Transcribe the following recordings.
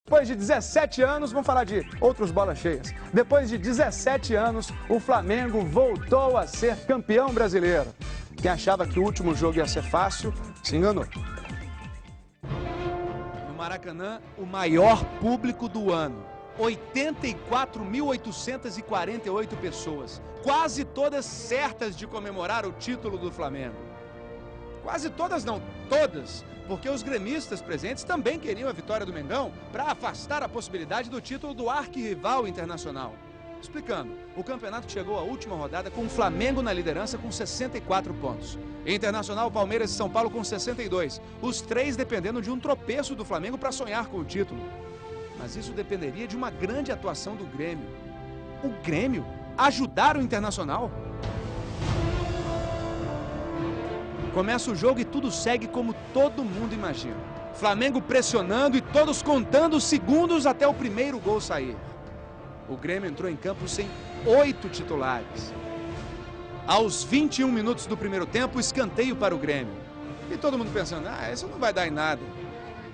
Depois de 17 anos, vamos falar de outros bolas cheias. Depois de 17 anos, o Flamengo voltou a ser campeão brasileiro. Quem achava que o último jogo ia ser fácil, se enganou. No Maracanã, o maior público do ano. 84.848 pessoas. Quase todas certas de comemorar o título do Flamengo. Quase todas não, todas. Porque os gremistas presentes também queriam a vitória do Mengão para afastar a possibilidade do título do arquirrival Internacional. Explicando, o campeonato chegou à última rodada com o Flamengo na liderança com 64 pontos. Internacional, Palmeiras e São Paulo com 62. Os três dependendo de um tropeço do Flamengo para sonhar com o título. Mas isso dependeria de uma grande atuação do Grêmio. O Grêmio ajudar o Internacional? Começa o jogo e tudo segue como todo mundo imagina. Flamengo pressionando e todos contando os segundos até o primeiro gol sair. O Grêmio entrou em campo sem 8 titulares. Aos 21 minutos do primeiro tempo, escanteio para o Grêmio. E todo mundo pensando, isso não vai dar em nada.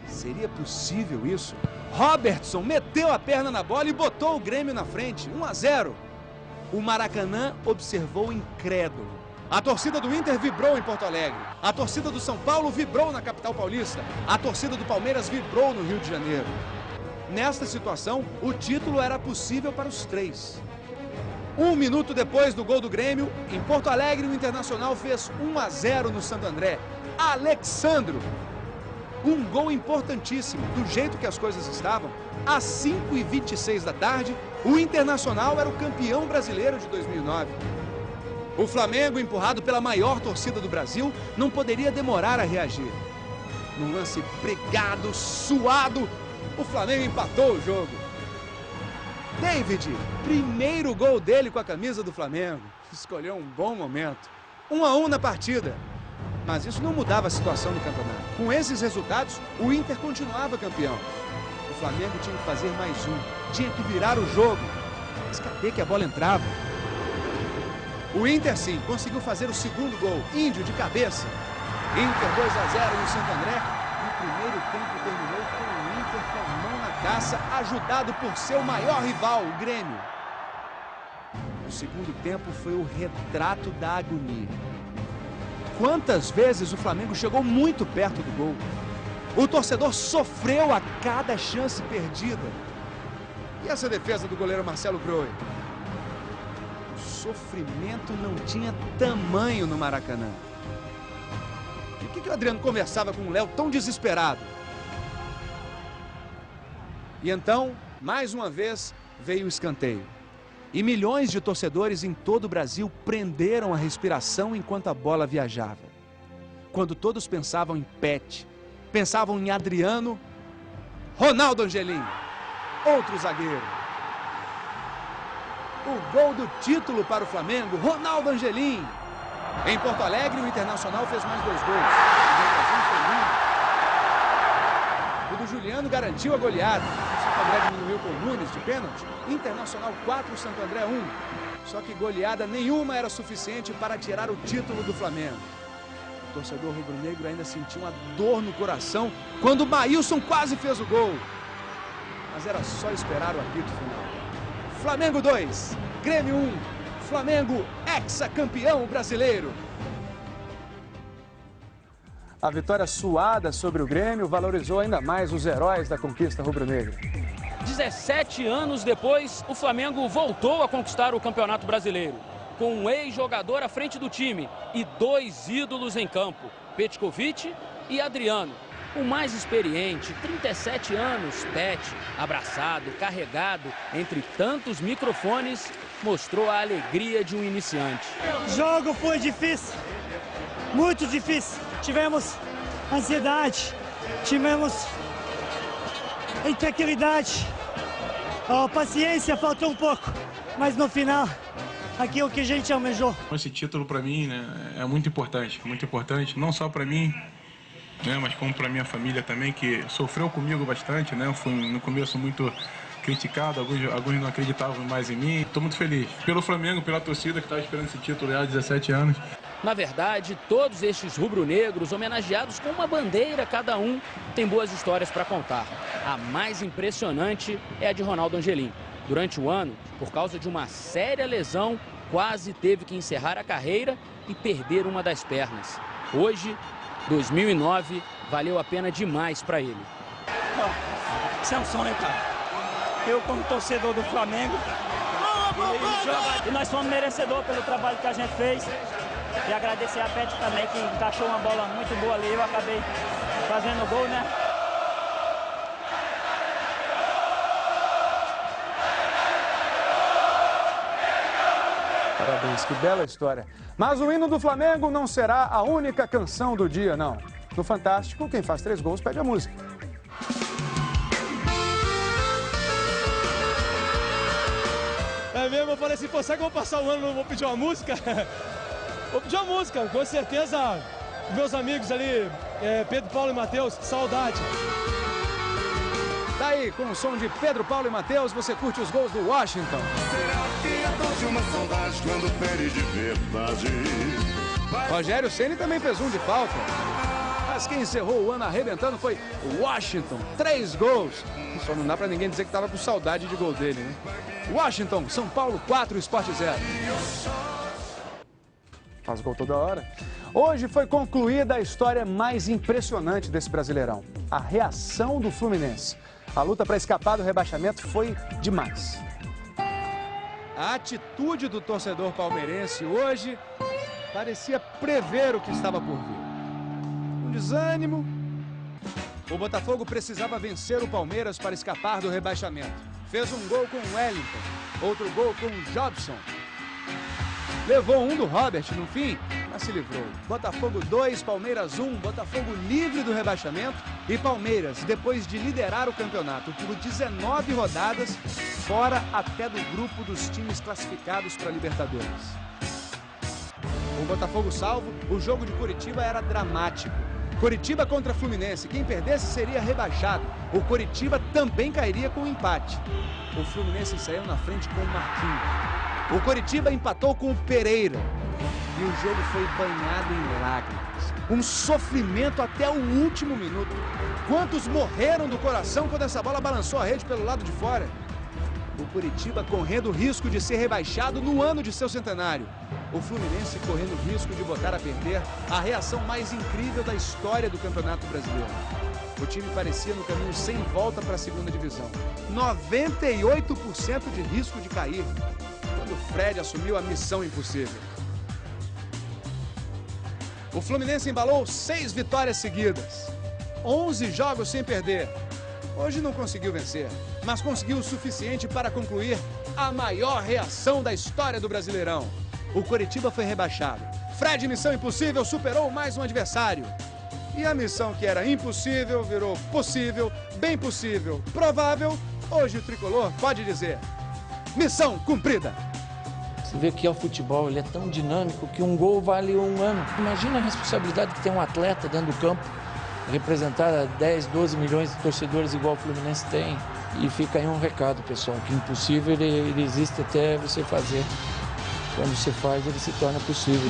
Seria possível isso? Robertson meteu a perna na bola e botou o Grêmio na frente, 1-0. O Maracanã observou incrédulo. A torcida do Inter vibrou em Porto Alegre. A torcida do São Paulo vibrou na capital paulista. A torcida do Palmeiras vibrou no Rio de Janeiro. Nesta situação, o título era possível para os três. 1 minuto depois do gol do Grêmio, em Porto Alegre, o Internacional fez 1-0 no Santo André. Alexandro. Um gol importantíssimo. Do jeito que as coisas estavam, às 5h26 da tarde, o Internacional era o campeão brasileiro de 2009. O Flamengo, empurrado pela maior torcida do Brasil, não poderia demorar a reagir. Num lance brigado, suado, o Flamengo empatou o jogo. David, primeiro gol dele com a camisa do Flamengo. Escolheu um bom momento. 1-1 na partida. Mas isso não mudava a situação do campeonato. Com esses resultados, o Inter continuava campeão. O Flamengo tinha que fazer mais um. Tinha que virar o jogo. Mas cadê que a bola entrava? O Inter, sim, conseguiu fazer o segundo gol. Índio de cabeça. Inter 2-0 no Santo André. E o primeiro tempo terminou com o Inter com a mão na taça, ajudado por seu maior rival, o Grêmio. O segundo tempo foi o retrato da agonia. Quantas vezes o Flamengo chegou muito perto do gol. O torcedor sofreu a cada chance perdida. E essa defesa do goleiro Marcelo Groi? O sofrimento não tinha tamanho no Maracanã. Por que o Adriano conversava com o Léo tão desesperado? E então, mais uma vez, veio o escanteio. E milhões de torcedores em todo o Brasil prenderam a respiração enquanto a bola viajava. Quando todos pensavam em Pet, pensavam em Adriano, Ronaldo Angelim, outro zagueiro. O gol do título para o Flamengo, Ronaldo Angelim. Em Porto Alegre, o Internacional fez mais 2 gols. O do Juliano garantiu a goleada. O Santo André diminuiu com o Nunes de pênalti. Internacional 4, Santo André 1. Só que goleada nenhuma era suficiente para tirar o título do Flamengo. O torcedor rubro-negro ainda sentiu uma dor no coração quando o Maílson quase fez o gol. Mas era só esperar o apito final. Flamengo 2, Grêmio 1. Flamengo, hexacampeão brasileiro. A vitória suada sobre o Grêmio valorizou ainda mais os heróis da conquista rubro-negra. 17 anos depois, o Flamengo voltou a conquistar o Campeonato Brasileiro. Com um ex-jogador à frente do time e 2 ídolos em campo, Petkovic e Adriano. O mais experiente, 37 anos, Pet, abraçado, carregado entre tantos microfones, mostrou a alegria de um iniciante. O jogo foi difícil, muito difícil. Tivemos ansiedade, tivemos intranquilidade, paciência faltou um pouco, mas no final, aquilo que a gente almejou. Esse título para mim, né, é muito importante, não só para mim, né, mas como para minha família também, que sofreu comigo bastante, né? Eu fui no começo muito criticado, alguns não acreditavam mais em mim. Estou muito feliz pelo Flamengo, pela torcida que estava esperando esse título há 17 anos. Na verdade, todos estes rubro-negros, homenageados com uma bandeira cada um, têm boas histórias para contar. A mais impressionante é a de Ronaldo Angelim. Durante o ano, por causa de uma séria lesão, quase teve que encerrar a carreira e perder uma das pernas. Hoje, 2009, valeu a pena demais para ele. Isso é um sonho, cara. Eu, como torcedor do Flamengo, e nós fomos merecedores pelo trabalho que a gente fez. E agradecer a Pet também, que encaixou uma bola muito boa ali. Eu acabei fazendo o gol, né? Parabéns, que bela história. Mas o hino do Flamengo não será a única canção do dia, não. No Fantástico, quem faz 3 gols pede a música. É mesmo? Eu falei assim, pô, será que eu vou passar o ano e não vou pedir uma música? Vou pedir uma música, com certeza, meus amigos ali, Pedro, Paulo e Matheus, saudade. Tá aí, com o som de Pedro, Paulo e Matheus, você curte os gols do Washington. Será que é doce uma saudade quando fere de verdade? Rogério Ceni também fez um de falta. Mas quem encerrou o ano arrebentando foi o Washington. 3 gols. Só não dá pra ninguém dizer que tava com saudade de gol dele, né? Washington, São Paulo 4, Sport 0. Faz gol toda hora. Hoje foi concluída a história mais impressionante desse Brasileirão. A reação do Fluminense. A luta para escapar do rebaixamento foi demais. A atitude do torcedor palmeirense hoje parecia prever o que estava por vir. Um desânimo. O Botafogo precisava vencer o Palmeiras para escapar do rebaixamento. Fez um gol com o Wellington, outro gol com o Jobson. Levou um do Robert no fim, mas se livrou. Botafogo 2, Palmeiras 1, Botafogo livre do rebaixamento e Palmeiras, depois de liderar o campeonato por 19 rodadas, fora até do grupo dos times classificados para a Libertadores. O Botafogo salvo, o jogo de Curitiba era dramático. Curitiba contra Fluminense, quem perdesse seria rebaixado. O Curitiba também cairia com um empate. O Fluminense saiu na frente com o Marquinhos. O Coritiba empatou com o Pereira e o jogo foi banhado em lágrimas. Um sofrimento até o último minuto. Quantos morreram do coração quando essa bola balançou a rede pelo lado de fora? O Coritiba correndo o risco de ser rebaixado no ano de seu centenário. O Fluminense correndo o risco de botar a perder a reação mais incrível da história do Campeonato Brasileiro. O time parecia no caminho sem volta para a segunda divisão. 98% de risco de cair. Quando o Fred assumiu a missão impossível. O Fluminense embalou 6 vitórias seguidas. 11 jogos sem perder. Hoje não conseguiu vencer, mas conseguiu o suficiente para concluir a maior reação da história do Brasileirão. O Coritiba foi rebaixado. Fred, missão impossível, superou mais um adversário. E a missão que era impossível virou possível, bem possível, provável. Hoje o tricolor pode dizer: missão cumprida. Você vê que o futebol ele é tão dinâmico que um gol vale um ano. Imagina a responsabilidade que tem um atleta dentro do campo, representar 10, 12 milhões de torcedores igual o Fluminense tem. E fica aí um recado, pessoal, que impossível ele existe até você fazer. Quando você faz, ele se torna possível.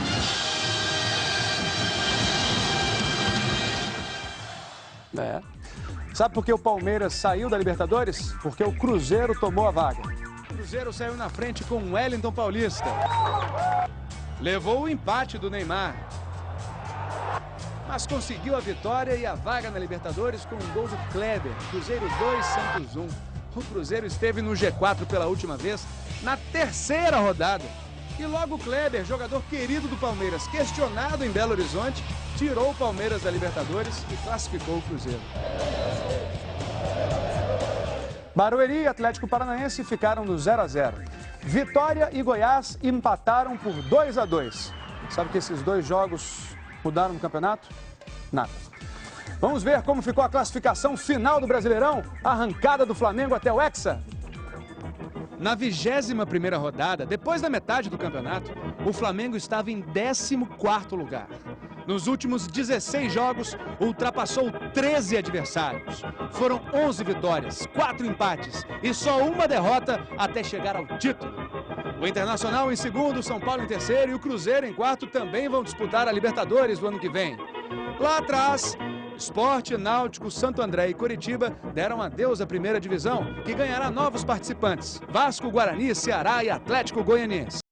Sabe por que o Palmeiras saiu da Libertadores? Porque o Cruzeiro tomou a vaga. O Cruzeiro saiu na frente com o Wellington Paulista. Levou o empate do Neymar. Mas conseguiu a vitória e a vaga na Libertadores com um gol do Kleber. Cruzeiro 2, Santos 1. O Cruzeiro esteve no G4 pela última vez na 3ª rodada. E logo o Kleber, jogador querido do Palmeiras, questionado em Belo Horizonte, tirou o Palmeiras da Libertadores e classificou o Cruzeiro. Barueri e Atlético Paranaense ficaram no 0-0. Vitória e Goiás empataram por 2-2. Sabe que esses 2 jogos mudaram no campeonato? Nada. Vamos ver como ficou a classificação final do Brasileirão? A arrancada do Flamengo até o Hexa? Na 21ª rodada, depois da metade do campeonato, o Flamengo estava em 14º lugar. Nos últimos 16 jogos, ultrapassou 13 adversários. Foram 11 vitórias, 4 empates e só uma derrota até chegar ao título. O Internacional em segundo, o São Paulo em terceiro e o Cruzeiro em quarto também vão disputar a Libertadores do ano que vem. Lá atrás, Sport, Náutico, Santo André e Coritiba deram adeus à primeira divisão, que ganhará novos participantes: Vasco, Guarani, Ceará e Atlético Goianiense.